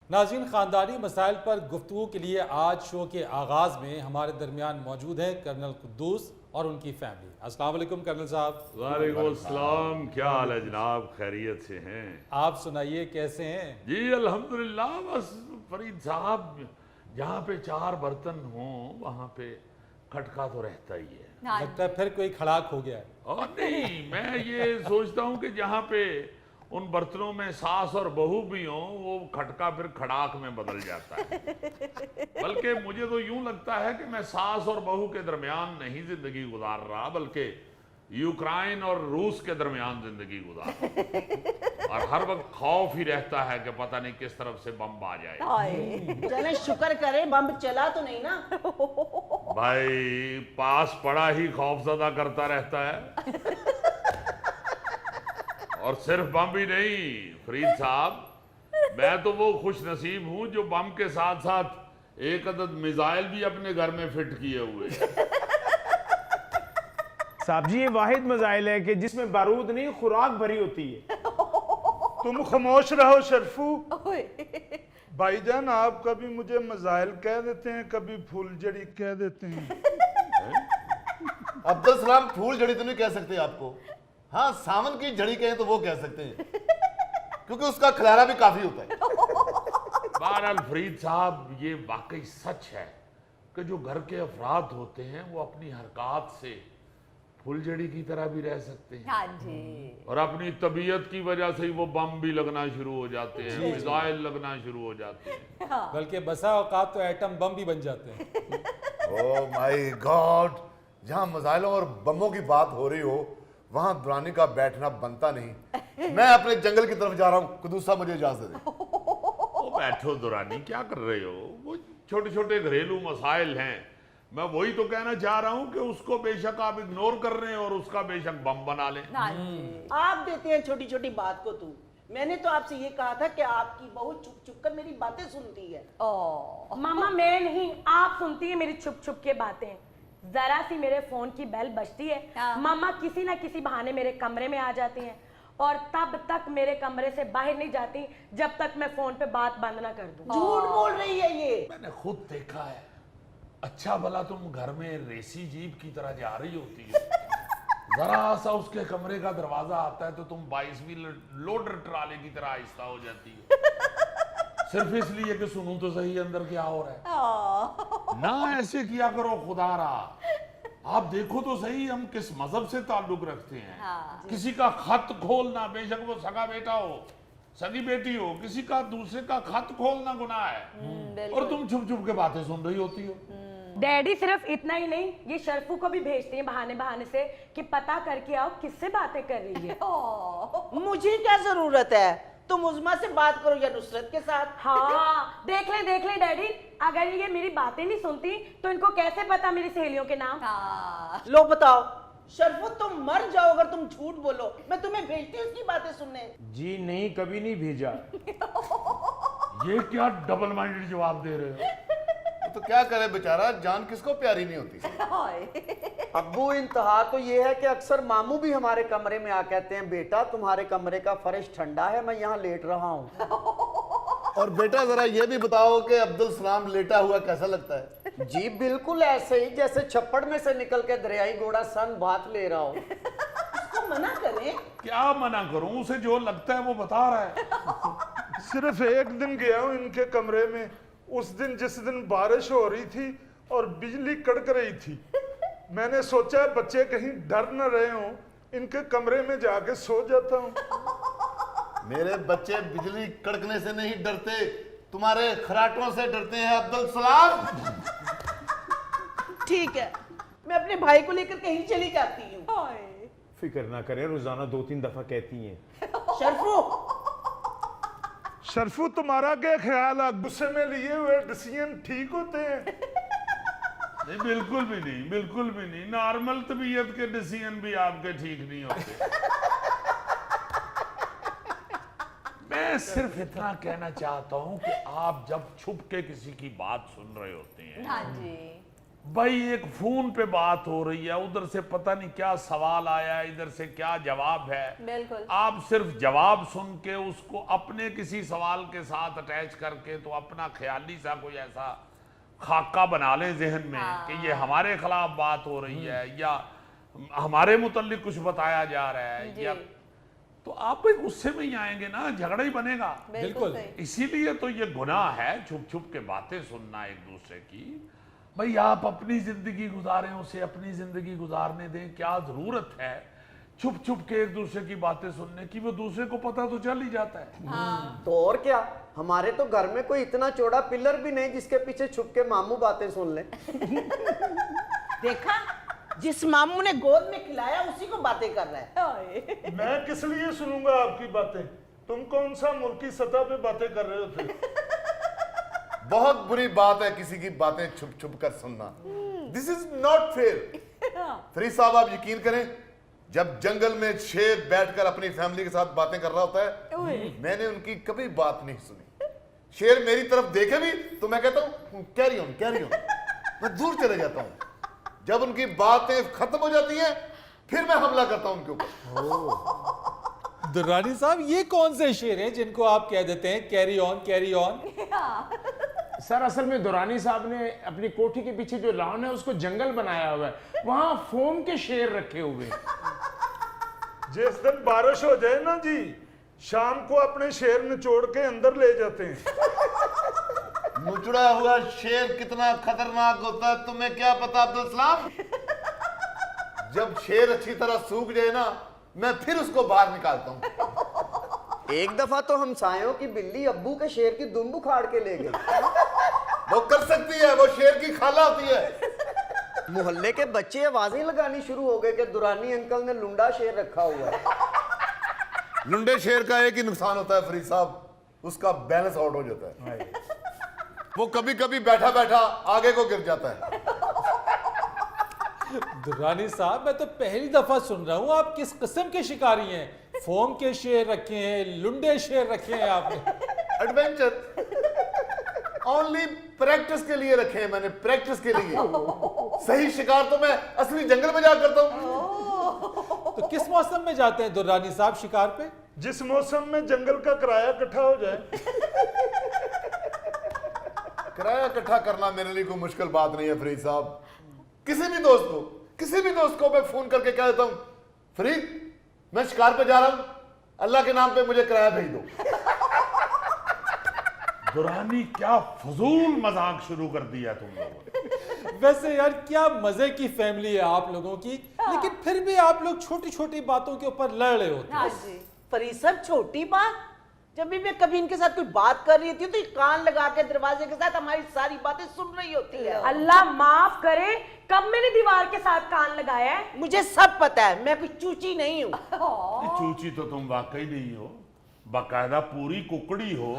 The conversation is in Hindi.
नाज़रीन, ख़ानदानी मसाइल पर गुफ्तगू के लिए आज शो के आगाज़ में हमारे दरमियान मौजूद हैं कर्नल कुद्दूस और उनकी फैमिली। अस्सलाम वालेकुम कर्नल साहब। वालेकुम अस्सलाम, क्या हाल है जनाब, खैरियत से हैं? आप सुनाइए कैसे हैं? जी अल्हम्दुलिल्लाह। बस फरीद साहब, जहाँ पे 4 बर्तन हों वहाँ पे खटका तो रहता ही है। लगता है फिर कोई खड़ाक हो गया है। और नहीं, मैं ये सोचता हूँ कि जहाँ पे उन बर्तनों में सास और बहू भी हों वो खटका फिर खड़ाक में बदल जाता है। बल्कि मुझे तो यूं लगता है कि मैं सास और बहू के दरमियान नहीं जिंदगी गुजार रहा, बल्कि यूक्रेन और रूस के दरमियान जिंदगी गुजार रहा। और हर वक्त खौफ ही रहता है कि पता नहीं किस तरफ से बम आ जाए। चले शुक्र करें बम चला तो नहीं ना। भाई पास पड़ा ही खौफजदा करता रहता है। और सिर्फ बम ही नहीं फरीद साहब, मैं तो वो खुश नसीब हूं जो बम के साथ साथ एक अदद मिसाइल भी अपने घर में फिट किए हुए हैं। साहब जी, ये वाहिद मिसाइल है कि जिसमें बारूद नहीं खुराक भरी होती है। तुम खामोश रहो शरफू। भाईजान, आप कभी मुझे मिसाइल कह देते हैं, कभी फूलझड़ी कह देते हैं। अब्दुल सलाम फूल झड़ी तो नहीं कह सकते आपको, हाँ सावन की झड़ी कहें तो वो कह सकते हैं, क्योंकि उसका खलारा भी काफी होता है। बहरहाल फरीद साहब, ये वाकई सच है कि जो घर के अफराद होते हैं वो अपनी हरकत से फुलझड़ी की तरह भी रह सकते हैं। हाँ जी। और अपनी तबीयत की वजह से ही वो बम भी लगना शुरू हो जाते हैं, मिसाइल लगना शुरू हो जाते हैं। बल्कि बसा औकात तो एटम बम भी बन जाते हैं। ओह माय गॉड, जहाँ मिसाइलों और बमों की बात हो रही हो वहां दुरानी का बैठना बनता नहीं। मैं अपने जंगल की तरफ जा रहा हूँ, कुद्दूस साहब मुझे इजाजत दें। वो बैठो दुरानी, क्या कर रहे हो? वो छोटे छोटे घरेलू मसाइल हैं। मैं वही तो कहना चाह रहा हूँ कि उसको बेशक आप इग्नोर कर रहे हैं और उसका बेशक बम बना लें। हाँ जी। आप देते हैं छोटी छोटी बात को तू। मैंने तो आपसे ये कहा था कि आपकी बहू चुप चुप कर मेरी बातें सुनती है। मामा मैं नहीं, आप सुनती है मेरी छुप छुप के बातें। जरा सी मेरे फोन की बेल बजती है, मामा किसी ना किसी बहाने मेरे कमरे में आ जाती हैं और तब तक मेरे कमरे से बाहर नहीं जाती जब तक मैं फोन पे बात बंद ना कर दूं। झूठ बोल रही है ये। मैंने खुद देखा है। अच्छा भला तुम घर में रेसी जीप की तरह जा रही होती है, जरा सा उसके कमरे का दरवाजा आता है तो तुम 22वीं लोडर ट्राले की तरह आहिस्ता हो जाती है, सिर्फ इसलिए कि सुनूं तो सही अंदर क्या हो रहा है। ना ऐसे किया करो खुदारा। आप देखो तो सही हम किस मजहब से ताल्लुक रखते हैं। किसी का खत खोलना, बेशक वो सगा बेटा हो सगी बेटी हो, किसी का दूसरे का खत खोलना गुनाह है और तुम छुप छुप के बातें सुन रही होती हो। डैडी सिर्फ इतना ही नहीं, ये शर्फू को भी भेजते हैं बहाने बहाने से कि पता करके आओ किससे बातें कर रही है। मुझे क्या जरूरत है, तुम उज़मा से बात करो या नुसरत के साथ। हाँ देख ले डैडी, अगर ये मेरी बातें नहीं सुनती तो इनको कैसे पता मेरी सहेलियों के नाम। लो बताओ शरफू, तुम मर जाओ अगर तुम झूठ बोलो। मैं तुम्हें भेजती हूँ उसकी बातें सुनने। जी नहीं, कभी नहीं भेजा। ये क्या डबल माइंडेड जवाब दे रहे हो? तो क्या करे बेचारा, जान किसको प्यारी नहीं होती। अब्बू, इंतहा तो ये है कि अक्सर मामू भी हमारे कमरे में आ कहते हैं, बेटा तुम्हारे कमरे का फर्श ठंडा है, मैं यहाँ लेट रहा हूँ। और बेटा जरा ये भी बताओ कि अब्दुल सलाम लेटा हुआ कैसा लगता है? जी बिल्कुल ऐसे ही जैसे छप्पड़ में से निकल के दरियाई घोड़ा सन बात ले रहा हो। इसको मना करें। क्या मना करूं, उसे जो लगता है वो बता रहा है। सिर्फ एक दिन गया हूँ इनके कमरे में, उस दिन जिस दिन बारिश हो रही थी और बिजली कड़क रही थी। मैंने सोचा बच्चे कहीं डर न रहे हों, इनके कमरे में जाके सो जाता हूँ। मेरे बच्चे बिजली कड़कने से नहीं डरते, तुम्हारे खराटों से डरते हैं अब्दुल सलाम। ठीक है, मैं अपने भाई को लेकर कहीं चली जाती हूँ। फिक्र ना करें, रोजाना 2-3 दफा कहती हैं। शरफू, तुम्हारा क्या ख्याल है, गुस्से में लिए हुए डिसीजन ठीक होते हैं? नहीं, बिल्कुल भी नहीं, बिल्कुल भी नहीं। नॉर्मल तबीयत के डिसीजन भी आपके ठीक नहीं होते। मैं सिर्फ इतना कहना चाहता हूं कि आप जब छुप के किसी की बात सुन रहे होते हैं, हाँ जी। भाई एक फोन पे बात हो रही है, उधर से पता नहीं क्या सवाल आया है, इधर से क्या जवाब है। बिल्कुल। आप सिर्फ जवाब सुन के उसको अपने किसी सवाल के साथ अटैच करके तो अपना ख्याली सा कोई ऐसा खाका बना लें जहन में कि ये हमारे खिलाफ बात हो रही है या हमारे मुतल्लिक कुछ बताया जा रहा है, या तो आप भी गुस्से में ही आएंगे ना, झगड़ा ही बनेगा। बिल्कुल। सही। इसीलिए तो ये गुनाह है छुप छुप के बातें सुनना एक दूसरे की। भाई आप अपनी जिंदगी गुजारें, उसे अपनी जिंदगी गुजारने दें, क्या जरूरत है छुप छुप के एक दूसरे की बातें सुनने की, वो दूसरे को पता तो चल ही जाता है। तो और क्या, हमारे तो घर में कोई इतना चौड़ा पिलर भी नहीं जिसके पीछे छुप के मामू बातें सुन ले। देखा, जिस मामू ने गोद में खिलाया उसी को बातें कर रहा है। मैं किस लिए सुनूंगा आपकी बातें? तुम कौन सा मुल्की सतह पे बातें कर रहे होते? बहुत बुरी बात है किसी की बातें छुप छुप कर सुनना। This is not fair. Farid साहब आप यकीन करें, जब जंगल में शेर बैठकर अपनी फैमिली के साथ बातें कर रहा होता है, मैंने उनकी कभी बात नहीं सुनी। शेर मेरी तरफ देखे भी तो मैं कहता हूं कैरी ऑन कैरी ऑन, मैं दूर चले जाता हूं। जब उनकी बातें खत्म हो जाती हैं फिर मैं हमला करता हूं उनके ऊपर। दुर्रानी साहब, ये कौन से शेर हैं जिनको आप कह देते हैं carry on carry on? Sir असल में दुरानी साहब ने अपनी कोठी के पीछे जो लॉन है उसको जंगल बनाया हुआ है, वहां फोम के शेर रखे हुए हैं। जिस दिन बारिश हो जाए ना जी, शाम को अपने शेर निचोड़ के अंदर ले जाते हैं। मुचड़ा हुआ शेर कितना खतरनाक होता है तुम्हें क्या पता अब्दुल सलाम? जब शेर अच्छी तरह सूख जाए ना, मैं फिर उसको बाहर निकालता हूं। एक दफा तो हमसायों की बिल्ली अब्बू के शेर की दुम उखाड़ के ले गई। वो कर सकती है, वो शेर की खाला होती है। मोहल्ले के बच्चे आवाजें लगानी शुरू हो गए कि दुरानी अंकल ने लुंडा शेर रखा हुआ है। लुंडे शेर का एक ही नुकसान होता है फरीद साहब, उसका बैलेंस आउट हो जाता है। वो कभी कभी बैठा बैठा आगे को गिर जाता है। दुर्रानी साहब, मैं तो पहली दफा सुन रहा हूं आप किस किस्म के शिकारी हैं। फोम के शेर रखे हैं, लुंडे शेर रखे हैं आपने। एडवेंचर ओनली प्रैक्टिस के लिए रखे हैं मैंने, प्रैक्टिस के लिए। सही शिकार तो मैं असली जंगल में जा करता हूं। तो किस मौसम में जाते हैं दुर्रानी साहब शिकार पे? जिस मौसम में जंगल का किराया इकट्ठा हो जाए। किराया इकट्ठा करना मेरे लिए कोई मुश्किल बात नहीं है फरीद साहब। किसी भी दोस्त को मैं फोन करके कह देता हूं, फरीद मैं शिकार पे जा रहा हूं, अल्लाह के नाम पे मुझे किराया भेज दो। दुरानी क्या फजूल मजाक शुरू कर दिया तुम लोगों ने। वैसे यार क्या मजे की फैमिली है आप लोगों की, लेकिन फिर भी आप लोग छोटी छोटी बातों के ऊपर लड़ रहे होते हैं। हाँ जी। फरीद साहब, छोटी बात, जब भी मैं कभी इनके साथ कोई बात कर रही थी तो ये कान लगा के दरवाजे के साथ हमारी सारी बातें सुन रही होती है। अल्लाह माफ करे, कब मैंने दीवार के साथ कान लगाया है? मुझे सब पता है, मैं कोई चूची नहीं हूँ। चूची तो तुम वाकई नहीं हो, बाकायदा पूरी कुकड़ी हो।